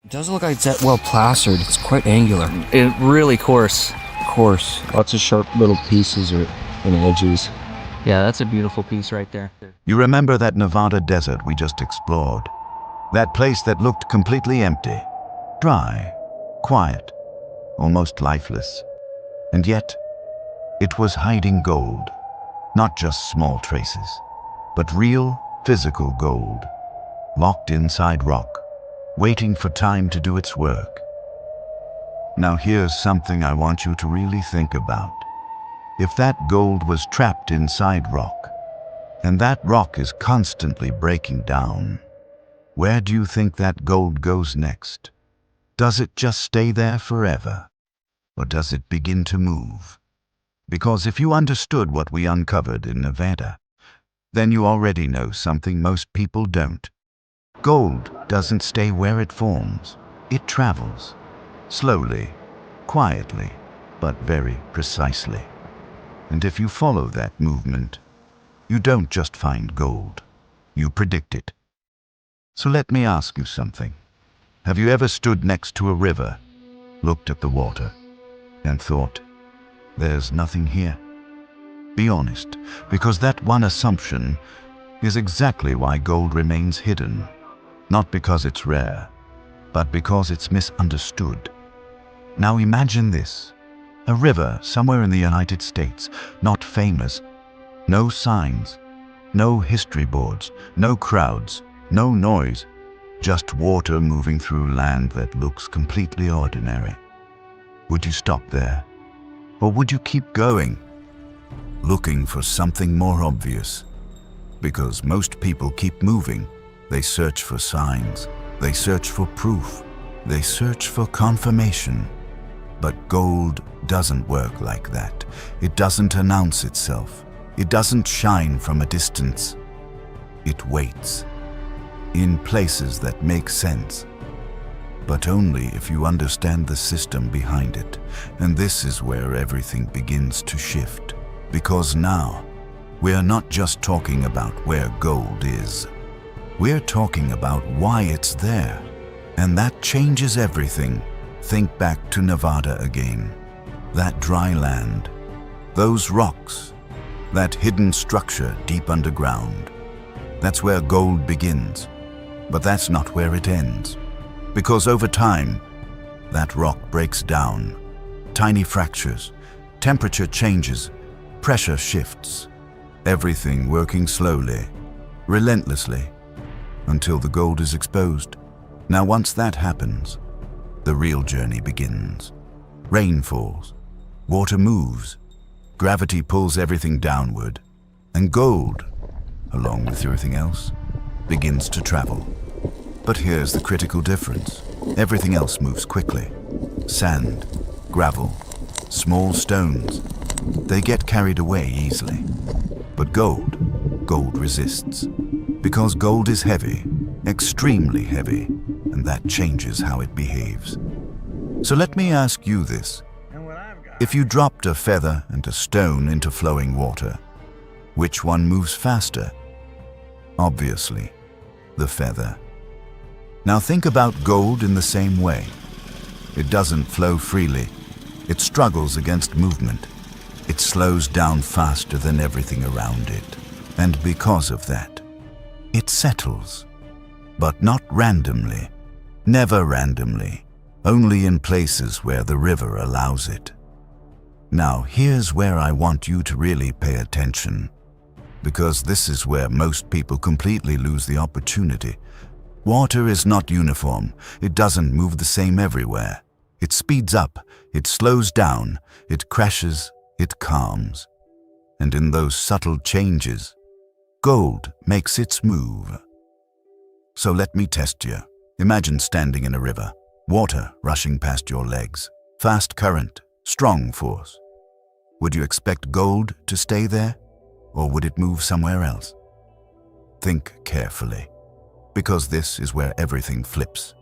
It doesn't look like it's that well plastered. It's quite angular. It really coarse. Coarse. Lots of sharp little pieces and edges. Yeah, that's a beautiful piece right there. You remember that Nevada desert we just explored? That place that looked completely empty, dry, quiet, almost lifeless. And yet, it was hiding gold. Not just small traces, but real, physical gold, locked inside rock, waiting for time to do its work. Now here's something I want you to really think about. If that gold was trapped inside rock, and that rock is constantly breaking down, where do you think that gold goes next? Does it just stay there forever? Or does it begin to move? Because if you understood what we uncovered in Nevada, then you already know something most people don't. Gold doesn't stay where it forms. It travels. Slowly, quietly, but very precisely. And if you follow that movement, you don't just find gold. You predict it. So let me ask you something. Have you ever stood next to a river, looked at the water, and thought, there's nothing here? Be honest, because that one assumption is exactly why gold remains hidden. Not because it's rare, but because it's misunderstood. Now imagine this. A river somewhere in the United States, not famous, no signs, no history boards, no crowds, no noise, just water moving through land that looks completely ordinary. Would you stop there? Or would you keep going, looking for something more obvious? Because most people keep moving. They search for signs. They search for proof. They search for confirmation. But gold doesn't work like that. It doesn't announce itself. It doesn't shine from a distance. It waits. In places that make sense. But only if you understand the system behind it. And this is where everything begins to shift. Because now, we're not just talking about where gold is. We're talking about why it's there. And that changes everything. Think back to Nevada again. That dry land. Those rocks. That hidden structure deep underground. That's where gold begins. But that's not where it ends. Because over time, that rock breaks down. Tiny fractures, temperature changes, pressure shifts. Everything working slowly, relentlessly, until the gold is exposed. Now once that happens, the real journey begins. Rain falls, water moves, gravity pulls everything downward, and gold, along with everything else, begins to travel. But here's the critical difference. Everything else moves quickly. Sand, gravel, small stones, they get carried away easily. But gold resists. Because gold is heavy, extremely heavy, and that changes how it behaves. So let me ask you this. If you dropped a feather and a stone into flowing water, which one moves faster? Obviously, the feather. Now think about gold in the same way. It doesn't flow freely. It struggles against movement. It slows down faster than everything around it. And because of that, it settles. But not randomly. Never randomly. Only in places where the river allows it. Now here's where I want you to really pay attention. Because this is where most people completely lose the opportunity. Water is not uniform. It doesn't move the same everywhere. It speeds up, it slows down, it crashes, it calms. And in those subtle changes, gold makes its move. So let me test you. Imagine standing in a river, water rushing past your legs, fast current, strong force. Would you expect gold to stay there, or would it move somewhere else? Think carefully. Because this is where everything flips.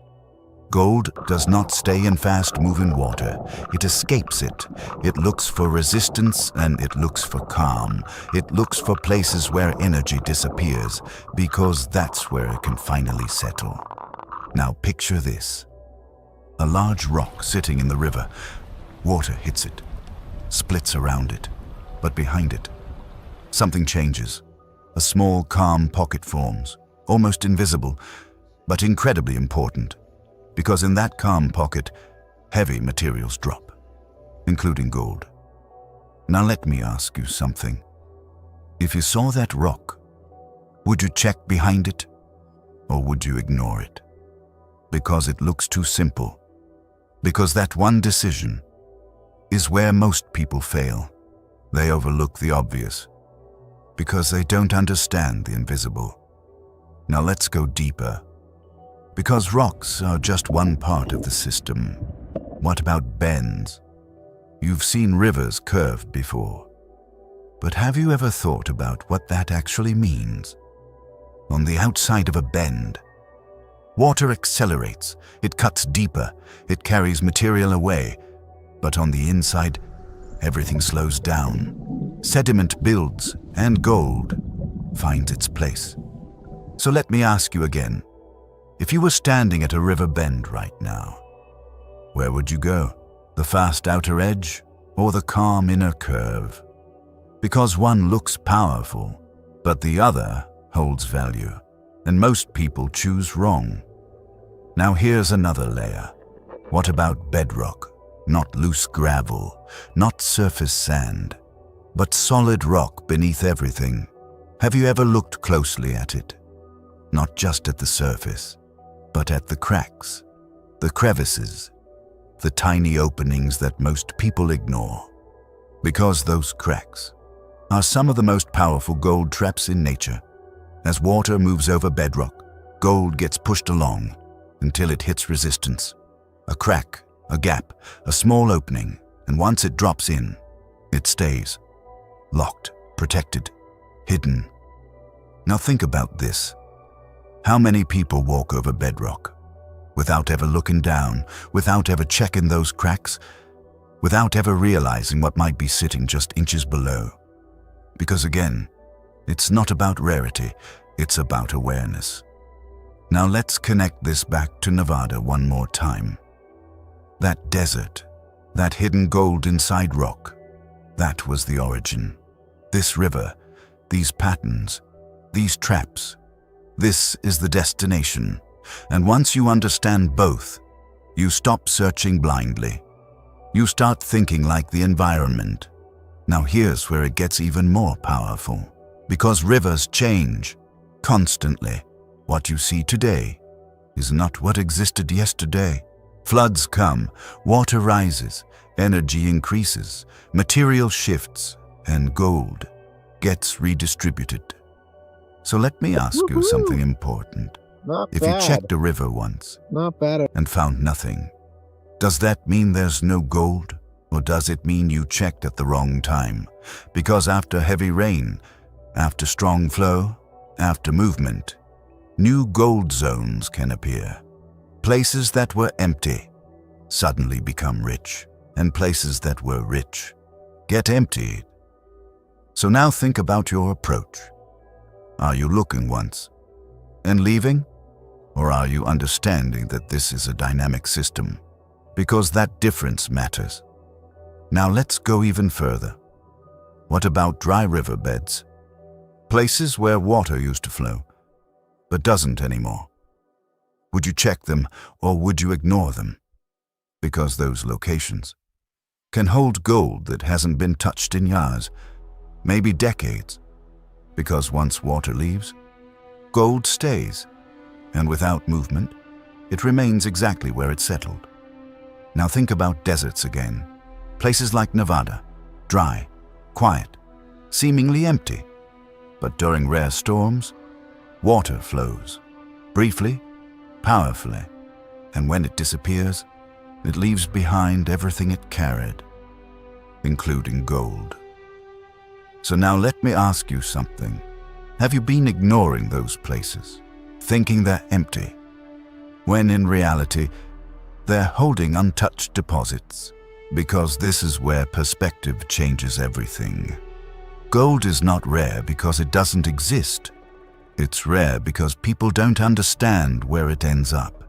Gold does not stay in fast-moving water. It escapes it. It looks for resistance and it looks for calm. It looks for places where energy disappears, because that's where it can finally settle. Now picture this. A large rock sitting in the river. Water hits it, splits around it, but behind it, something changes. A small, calm pocket forms, almost invisible, but incredibly important, because in that calm pocket, heavy materials drop, including gold. Now let me ask you something. If you saw that rock, would you check behind it, or would you ignore it? Because it looks too simple. Because that one decision is where most people fail. They overlook the obvious, because they don't understand the invisible. Now let's go deeper. Because rocks are just one part of the system. What about bends? You've seen rivers curved before. But have you ever thought about what that actually means? On the outside of a bend, water accelerates, it cuts deeper, it carries material away. But on the inside, everything slows down. Sediment builds, and gold finds its place. So let me ask you again. If you were standing at a river bend right now, where would you go? The fast outer edge or the calm inner curve? Because one looks powerful, but the other holds value, and most people choose wrong. Now here's another layer. What about bedrock? Not loose gravel, not surface sand, but solid rock beneath everything. Have you ever looked closely at it? Not just at the surface, but at the cracks, the crevices, the tiny openings that most people ignore. Because those cracks are some of the most powerful gold traps in nature. As water moves over bedrock, gold gets pushed along until it hits resistance. A crack, a gap, a small opening, and once it drops in, it stays. Locked, protected, hidden. Now think about this. How many people walk over bedrock without ever looking down, without ever checking those cracks, without ever realizing what might be sitting just inches below? Because again, it's not about rarity, it's about awareness. Now let's connect this back to Nevada one more time. That desert, that hidden gold inside rock, that was the origin. This river, these patterns, these traps, this is the destination. And once you understand both, you stop searching blindly. You start thinking like the environment. Now here's where it gets even more powerful. Because rivers change constantly. What you see today is not what existed yesterday. Floods come, water rises, energy increases, material shifts, and gold gets redistributed. So let me ask you something important. If you checked a river once and found nothing, does that mean there's no gold? Or does it mean you checked at the wrong time? Because after heavy rain, after strong flow, after movement, new gold zones can appear. Places that were empty suddenly become rich, and places that were rich get emptied. So now think about your approach. Are you looking once and leaving? Or are you understanding that this is a dynamic system? Because that difference matters. Now let's go even further. What about dry riverbeds? Places where water used to flow, but doesn't anymore. Would you check them or would you ignore them? Because those locations can hold gold that hasn't been touched in years, maybe decades. Because once water leaves, gold stays, and without movement, it remains exactly where it settled. Now think about deserts again. Places like Nevada, dry, quiet, seemingly empty. But during rare storms, water flows, briefly, powerfully, and when it disappears, it leaves behind everything it carried, including gold. So now let me ask you something. Have you been ignoring those places, thinking they're empty, when in reality, they're holding untouched deposits? Because this is where perspective changes everything. Gold is not rare because it doesn't exist. It's rare because people don't understand where it ends up,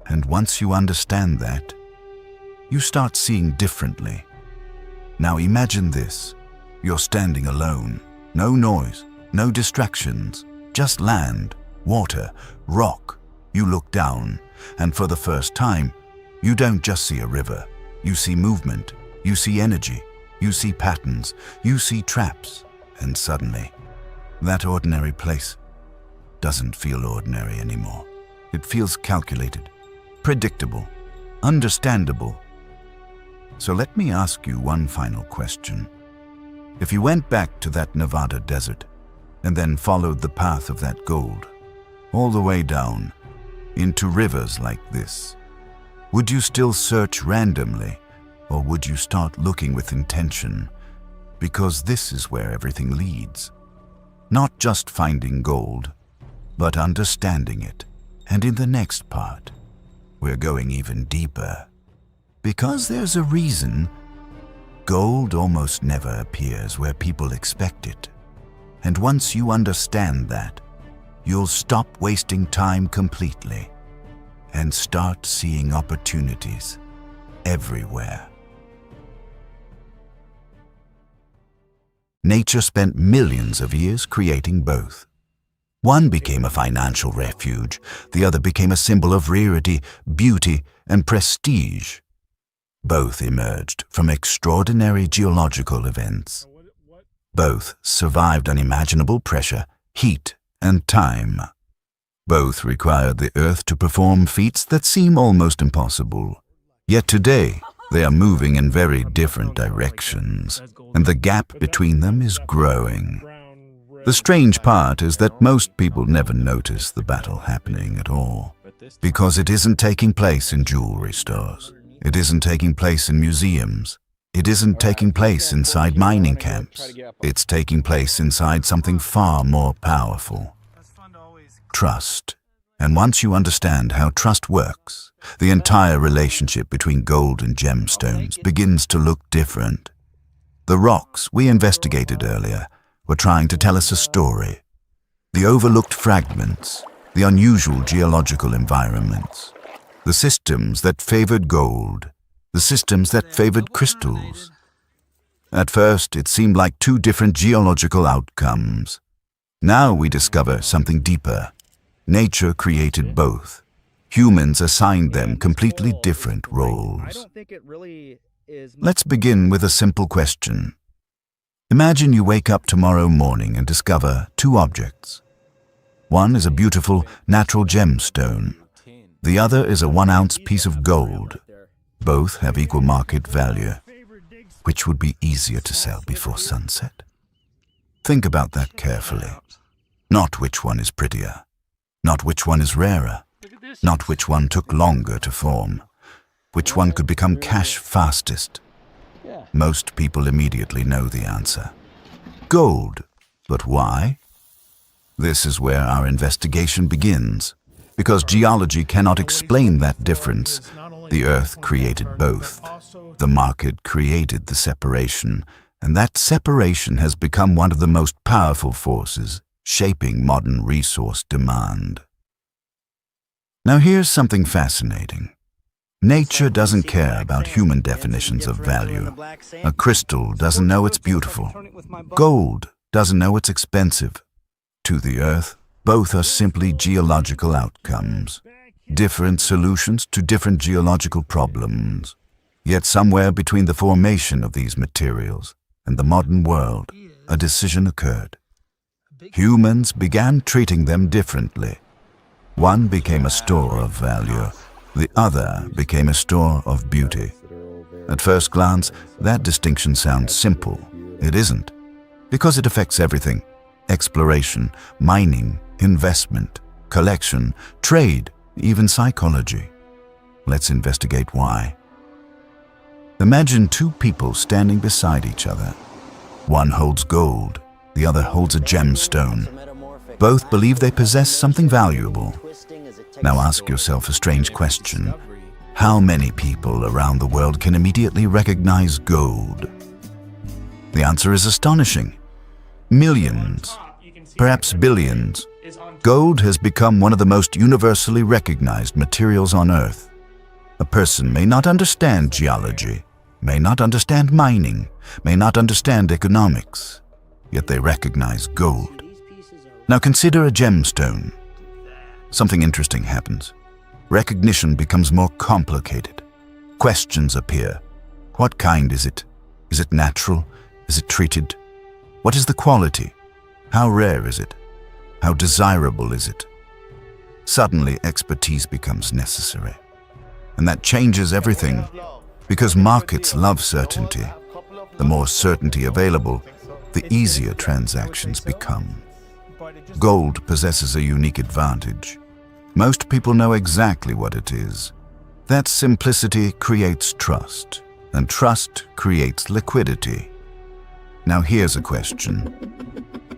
And once you understand that, you start seeing differently. Now imagine this. You're standing alone. No noise, no distractions, just land, water, rock. You look down, and for the first time, you don't just see a river. You see movement, you see energy, you see patterns, you see traps. And suddenly, that ordinary place doesn't feel ordinary anymore. It feels calculated, predictable, understandable. So let me ask you one final question. If you went back to that Nevada desert and then followed the path of that gold, all the way down into rivers like this, would you still search randomly, or would you start looking with intention? Because this is where everything leads. Not just finding gold, but understanding it. And in the next part, we're going even deeper. Because there's a reason gold almost never appears where people expect it. And once you understand that, you'll stop wasting time completely and start seeing opportunities everywhere. Nature spent millions of years creating both. One became a financial refuge, the other became a symbol of rarity, beauty, and prestige. Both emerged from extraordinary geological events. Both survived unimaginable pressure, heat, and time. Both required the Earth to perform feats that seem almost impossible. Yet today, they are moving in very different directions, and the gap between them is growing. The strange part is that most people never notice the battle happening at all, because it isn't taking place in jewelry stores. It isn't taking place in museums. It isn't taking place inside mining camps. It's taking place inside something far more powerful. Trust. And once you understand how trust works, the entire relationship between gold and gemstones begins to look different. The rocks we investigated earlier were trying to tell us a story. The overlooked fragments, the unusual geological environments, the systems that favored gold, the systems that favored crystals. At first, it seemed like two different geological outcomes. Now we discover something deeper. Nature created both. Humans assigned them completely different roles. Let's begin with a simple question. Imagine you wake up tomorrow morning and discover two objects. One is a beautiful natural gemstone. The other is a 1-ounce piece of gold. Both have equal market value. Which would be easier to sell before sunset? Think about that carefully. Not which one is prettier. Not which one is rarer. Not which one took longer to form. Which one could become cash fastest? Most people immediately know the answer. Gold. But why? This is where our investigation begins. Because geology cannot explain that difference. The Earth created both. The market created the separation, and that separation has become one of the most powerful forces shaping modern resource demand. Now here's something fascinating. Nature doesn't care about human definitions of value. A crystal doesn't know it's beautiful. Gold doesn't know it's expensive. To the Earth, both are simply geological outcomes. Different solutions to different geological problems. Yet somewhere between the formation of these materials and the modern world, a decision occurred. Humans began treating them differently. One became a store of value. The other became a store of beauty. At first glance, that distinction sounds simple. It isn't, because it affects everything. Exploration, mining, investment, collection, trade, even psychology. Let's investigate why. Imagine two people standing beside each other. One holds gold, the other holds a gemstone. Both believe they possess something valuable. Now ask yourself a strange question. How many people around the world can immediately recognize gold? The answer is astonishing. Millions. perhaps billions, gold has become one of the most universally recognized materials on Earth. A person may not understand geology, may not understand mining, may not understand economics, yet they recognize gold. Now consider a gemstone. Something interesting happens. Recognition becomes more complicated. Questions appear. What kind is it? Is it natural? Is it treated? What is the quality? How rare is it? How desirable is it? Suddenly, expertise becomes necessary. And that changes everything, because markets love certainty. The more certainty available, the easier transactions become. Gold possesses a unique advantage. Most people know exactly what it is. That simplicity creates trust, and trust creates liquidity. Now here's a question.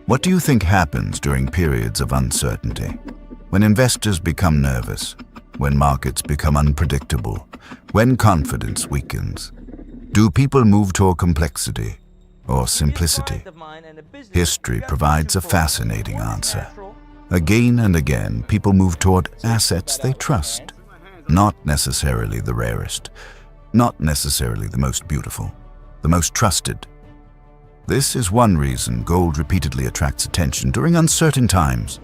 What do you think happens during periods of uncertainty? When investors become nervous, when markets become unpredictable, when confidence weakens, do people move toward complexity or simplicity? History provides a fascinating answer. Again and again, people move toward assets they trust, not necessarily the rarest, not necessarily the most beautiful, the most trusted. This is one reason gold repeatedly attracts attention during uncertain times.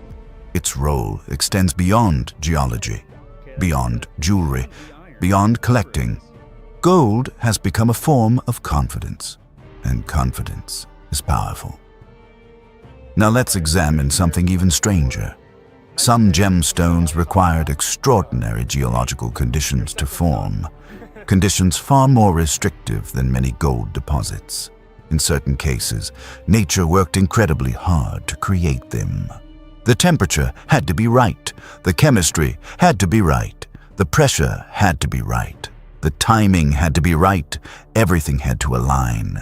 Its role extends beyond geology, beyond jewelry, beyond collecting. Gold has become a form of confidence, and confidence is powerful. Now let's examine something even stranger. Some gemstones required extraordinary geological conditions to form, conditions far more restrictive than many gold deposits. In certain cases, nature worked incredibly hard to create them. The temperature had to be right, the chemistry had to be right, the pressure had to be right, the timing had to be right, everything had to align.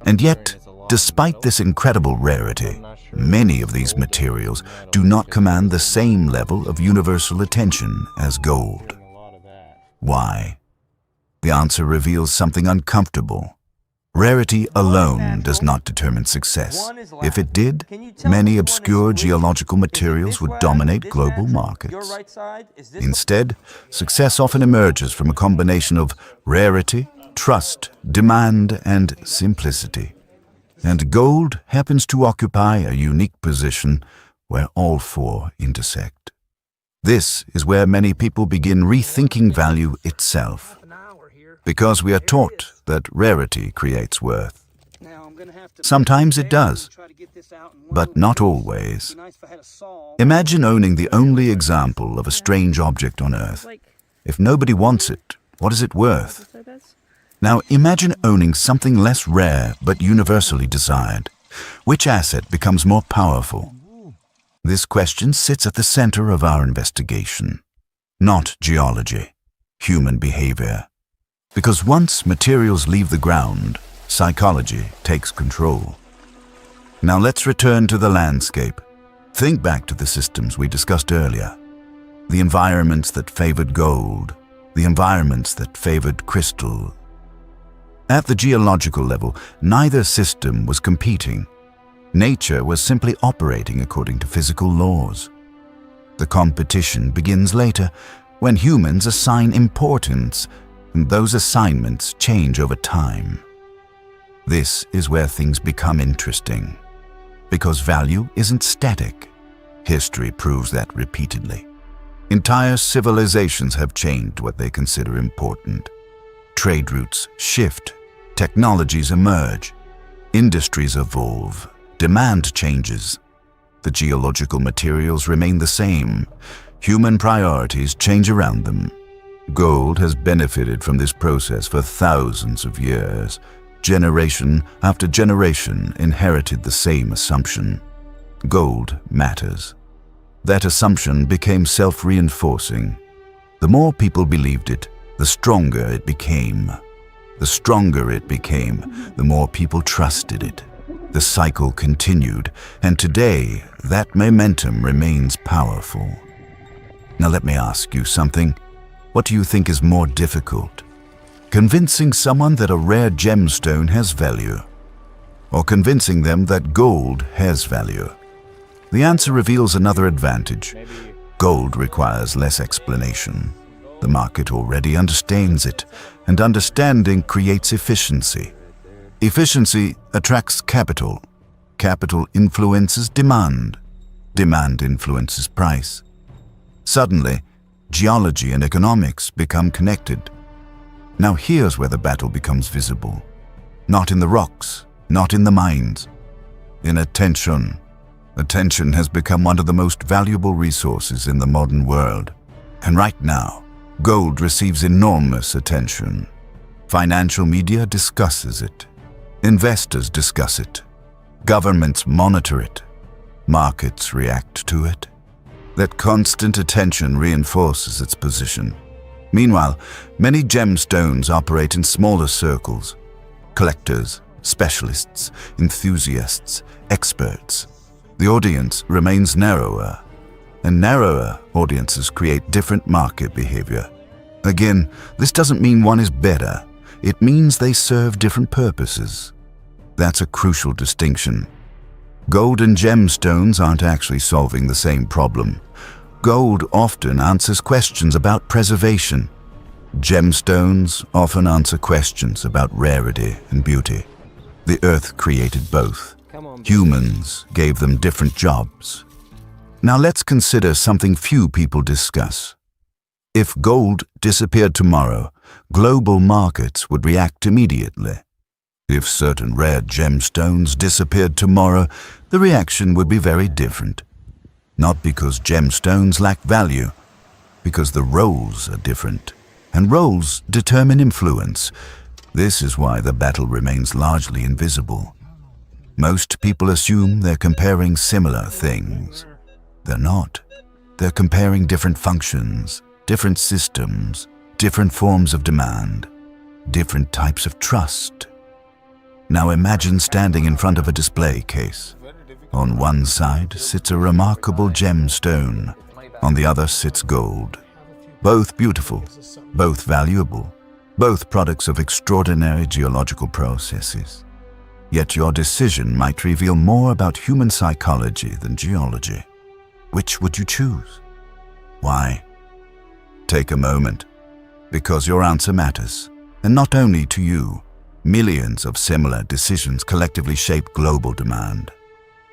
And yet, despite this incredible rarity, many of these materials do not command the same level of universal attention as gold. Why? The answer reveals something uncomfortable. Rarity alone does not determine success. If it did, many obscure geological materials would dominate global markets. Instead, success often emerges from a combination of rarity, trust, demand, and simplicity. And gold happens to occupy a unique position where all four intersect. This is where many people begin rethinking value itself, because we are taught that rarity creates worth. Sometimes it does, but not always. Imagine owning the only example of a strange object on Earth. If nobody wants it, what is it worth? Now imagine owning something less rare but universally desired. Which asset becomes more powerful? This question sits at the center of our investigation. Not geology, human behavior. Because once materials leave the ground, psychology takes control. Now let's return to the landscape. Think back to the systems we discussed earlier. The environments that favored gold, the environments that favored crystal. At the geological level, neither system was competing. Nature was simply operating according to physical laws. The competition begins later, when humans assign importance, and those assignments change over time. This is where things become interesting, because value isn't static. History proves that repeatedly. Entire civilizations have changed what they consider important. Trade routes shift, technologies emerge, industries evolve, demand changes. The geological materials remain the same. Human priorities change around them. Gold has benefited from this process for thousands of years. Generation after generation inherited the same assumption. Gold matters. That assumption became self-reinforcing. The more people believed it, the stronger it became. The stronger it became, the more people trusted it. The cycle continued, and today, that momentum remains powerful. Now let me ask you something. What do you think is more difficult? Convincing someone that a rare gemstone has value, or convincing them that gold has value? The answer reveals another advantage. Gold requires less explanation. The market already understands it, and understanding creates efficiency. Efficiency attracts capital. Capital influences demand. Demand influences price. Suddenly, geology and economics become connected. Now here's where the battle becomes visible. Not in the rocks, not in the mines. In attention. Attention has become one of the most valuable resources in the modern world. And right now, gold receives enormous attention. Financial media discusses it. Investors discuss it. Governments monitor it. Markets react to it. That constant attention reinforces its position. Meanwhile, many gemstones operate in smaller circles. Collectors, specialists, enthusiasts, experts. The audience remains narrower, and narrower audiences create different market behavior. Again, this doesn't mean one is better. It means they serve different purposes. That's a crucial distinction. Gold and gemstones aren't actually solving the same problem. Gold often answers questions about preservation. Gemstones often answer questions about rarity and beauty. The earth created both. Humans gave them different jobs. Now let's consider something few people discuss. If gold disappeared tomorrow, global markets would react immediately. If certain rare gemstones disappeared tomorrow, the reaction would be very different. Not because gemstones lack value, because the roles are different, and roles determine influence. This is why the battle remains largely invisible. Most people assume they're comparing similar things. They're not. They're comparing different functions, different systems, different forms of demand, different types of trust. Now imagine standing in front of a display case. On one side sits a remarkable gemstone. On the other sits gold. Both beautiful, both valuable, both products of extraordinary geological processes. Yet your decision might reveal more about human psychology than geology. Which would you choose? Why? Take a moment, because your answer matters, and not only to you. Millions of similar decisions collectively shape global demand.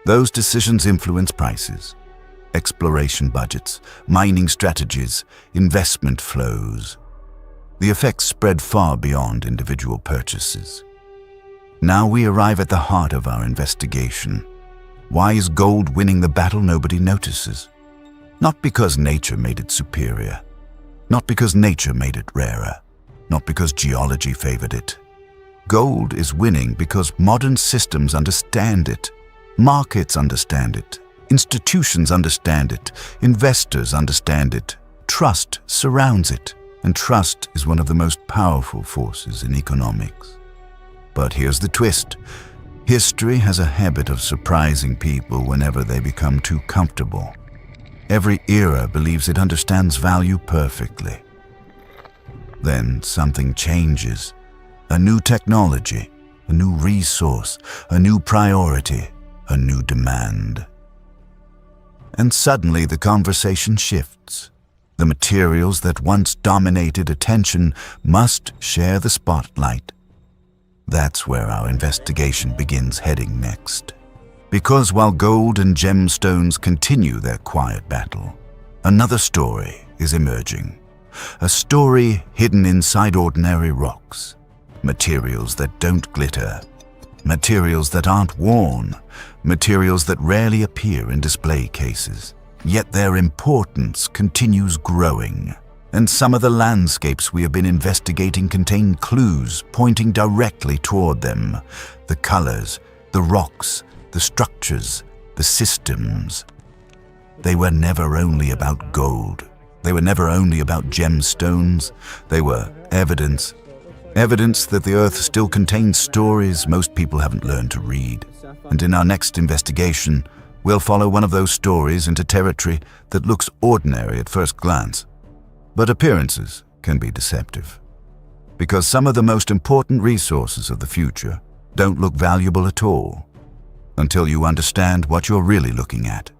Those decisions influence prices, exploration budgets, mining strategies, investment flows. The effects spread far beyond individual purchases. Now we arrive at the heart of our investigation. Why is gold winning the battle nobody notices? Not because nature made it superior. Not because nature made it rarer. Not because geology favored it. Gold is winning because modern systems understand it. Markets understand it. Institutions understand it. Investors understand it. Trust surrounds it. And trust is one of the most powerful forces in economics. But here's the twist. History has a habit of surprising people whenever they become too comfortable. Every era believes it understands value perfectly. Then something changes. A new technology, a new resource, a new priority, a new demand. And suddenly the conversation shifts. The materials that once dominated attention must share the spotlight. That's where our investigation begins heading next. Because while gold and gemstones continue their quiet battle, another story is emerging. A story hidden inside ordinary rocks. Materials that don't glitter. Materials that aren't worn. Materials that rarely appear in display cases. Yet their importance continues growing. And some of the landscapes we have been investigating contain clues pointing directly toward them. The colors, the rocks, the structures, the systems. They were never only about gold. They were never only about gemstones. They were evidence. Evidence that the Earth still contains stories most people haven't learned to read. And in our next investigation, we'll follow one of those stories into territory that looks ordinary at first glance. But appearances can be deceptive. Because some of the most important resources of the future don't look valuable at all until you understand what you're really looking at.